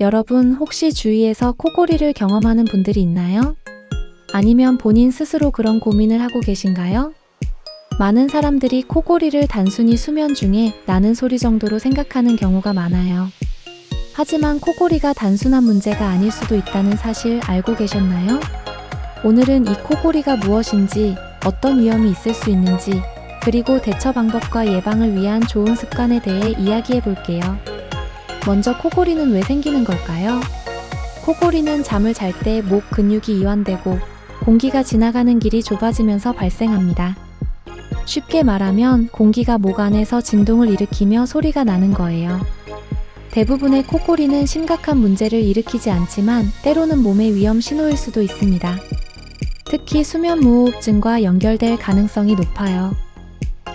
여러분 혹시 주위에서 코골이를 경험하는 분들이 있나요? 아니면 본인 스스로 그런 고민을 하고 계신가요? 많은 사람들이 코골이를 단순히 수면 중에 나는 소리 정도로 생각하는 경우가 많아요. 하지만 코골이가 단순한 문제가 아닐 수도 있다는 사실 알고 계셨나요? 오늘은 이 코골이가 무엇인지, 어떤 위험이 있을 수 있는지, 그리고 대처 방법과 예방을 위한 좋은 습관에 대해 이야기해 볼게요. 먼저 코골이는 왜 생기는 걸까요? 코골이는 잠을 잘 때 목 근육이 이완되고 공기가 지나가는 길이 좁아지면서 발생합니다. 쉽게 말하면 공기가 목 안에서 진동을 일으키며 소리가 나는 거예요. 대부분의 코골이는 심각한 문제를 일으키지 않지만 때로는 몸의 위험 신호일 수도 있습니다. 특히 수면무호흡증과 연결될 가능성이 높아요.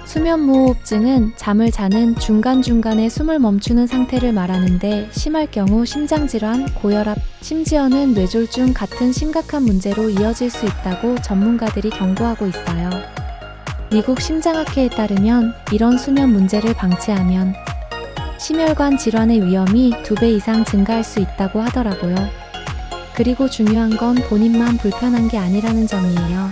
수면무호흡증은 잠을 자는 중간중간에 숨을 멈추는 상태를 말하는데 심할 경우 심장질환, 고혈압, 심지어는 뇌졸중 같은 심각한 문제로 이어질 수 있다고 전문가들이 경고하고 있어요. 미국 심장학회에 따르면 이런 수면 문제를 방치하면 심혈관 질환의 위험이 2배 이상 증가할 수 있다고 하더라고요. 그리고 중요한 건 본인만 불편한 게 아니라는 점이에요.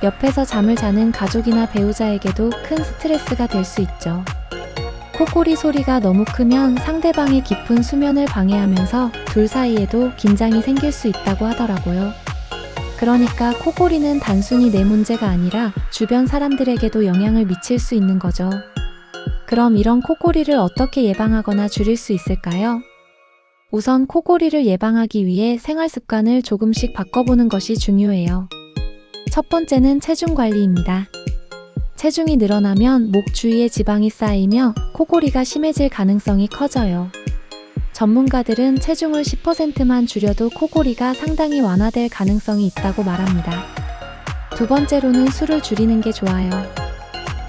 옆에서 잠을 자는 가족이나 배우자에게도 큰 스트레스가 될 수 있죠. 코골이 소리가 너무 크면 상대방의 깊은 수면을 방해하면서 둘 사이에도 긴장이 생길 수 있다고 하더라고요. 그러니까 코골이는 단순히 내 문제가 아니라 주변 사람들에게도 영향을 미칠 수 있는 거죠. 그럼 이런 코골이를 어떻게 예방하거나 줄일 수 있을까요? 우선 코골이를 예방하기 위해 생활 습관을 조금씩 바꿔보는 것이 중요해요. 첫 번째는 체중 관리입니다. 체중이 늘어나면 목 주위에 지방이 쌓이며 코골이가 심해질 가능성이 커져요. 전문가들은 체중을 10%만 줄여도 코골이가 상당히 완화될 가능성이 있다고 말합니다. 두 번째로는 술을 줄이는 게 좋아요.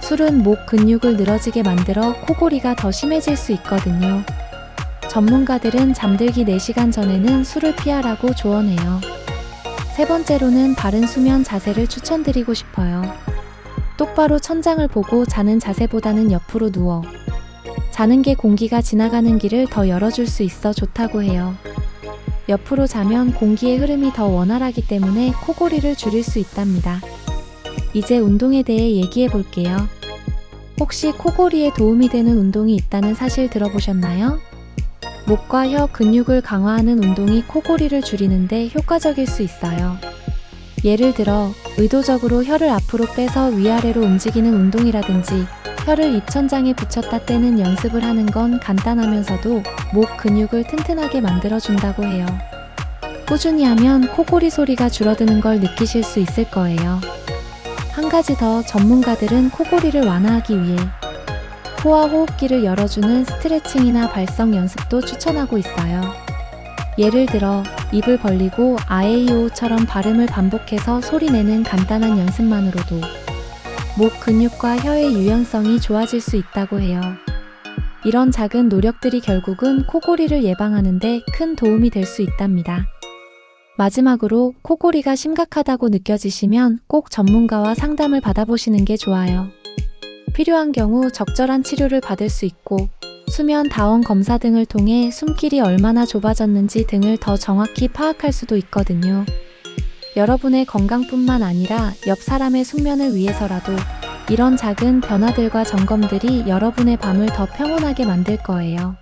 술은 목 근육을 늘어지게 만들어 코골이가 더 심해질 수 있거든요. 전문가들은 잠들기 4시간 전에는 술을 피하라고 조언해요. 세 번째로는 바른 수면 자세를 추천드리고 싶어요. 똑바로 천장을 보고 자는 자세보다는 옆으로 누워 자는 게 공기가 지나가는 길을 더 열어줄 수 있어 좋다고 해요. 옆으로 자면 공기의 흐름이 더 원활하기 때문에 코골이를 줄일 수 있답니다. 이제 운동에 대해 얘기해 볼게요. 혹시 코골이에 도움이 되는 운동이 있다는 사실 들어보셨나요? 목과 혀 근육을 강화하는 운동이 코골이를 줄이는데 효과적일 수 있어요. 예를 들어 의도적으로 혀를 앞으로 빼서 위아래로 움직이는 운동이라든지 혀를 입천장에 붙였다 떼는 연습을 하는 건 간단하면서도 목 근육을 튼튼하게 만들어준다고 해요. 꾸준히 하면 코골이 소리가 줄어드는 걸 느끼실 수 있을 거예요. 한 가지 더, 전문가들은 코골이를 완화하기 위해 코와 호흡기를 열어주는 스트레칭이나 발성 연습도 추천하고 있어요. 예를 들어 입을 벌리고 아에이오처럼 발음을 반복해서 소리내는 간단한 연습만으로도 목 근육과 혀의 유연성이 좋아질 수 있다고 해요. 이런 작은 노력들이 결국은 코골이를 예방하는 데 큰 도움이 될 수 있답니다. 마지막으로 코골이가 심각하다고 느껴지시면 꼭 전문가와 상담을 받아보시는 게 좋아요. 필요한 경우 적절한 치료를 받을 수 있고 수면 다원 검사 등을 통해 숨길이 얼마나 좁아졌는지 등을 더 정확히 파악할 수도 있거든요. 여러분의 건강뿐만 아니라 옆 사람의 숙면을 위해서라도 이런 작은 변화들과 점검들이 여러분의 밤을 더 평온하게 만들 거예요.